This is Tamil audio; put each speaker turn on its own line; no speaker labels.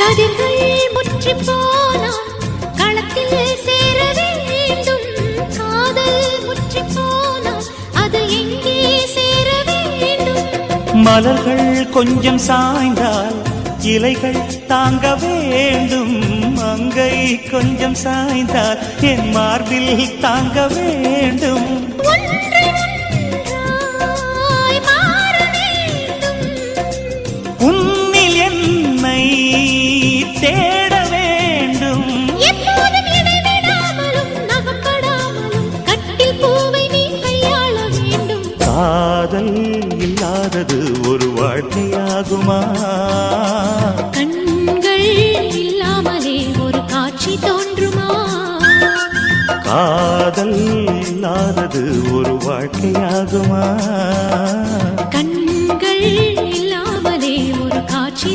கதிர்கள் முற்றி போனால் களத்தில் சேர வேண்டும். காதல் முற்றி போனால் அது எங்கே சேர வேண்டும்.
மலர்கள் கொஞ்சம் சாய்ந்தால் இலைகள் தாங்க வேண்டும். மங்கை கொஞ்சம் சாய்ந்தால் என் மார்பில் தாங்க வேண்டும். உன்னில் என்னை தேட வேண்டும்.
எப்போதும் இடைவிடாமலும் நகப்படாமலும் கட்டில் பூவை நீ கையாள வேண்டும்.
காதல் இல்லாதது ஒரு வாழ்க்கையாகுமா?
கண்கள் இல்லாமலே ஒரு காட்சி தோன்றுமா?
காதல் இல்லாதது ஒரு வாழ்க்கையாகுமா?
கண்கள் இல்லாமலே ஒரு காட்சி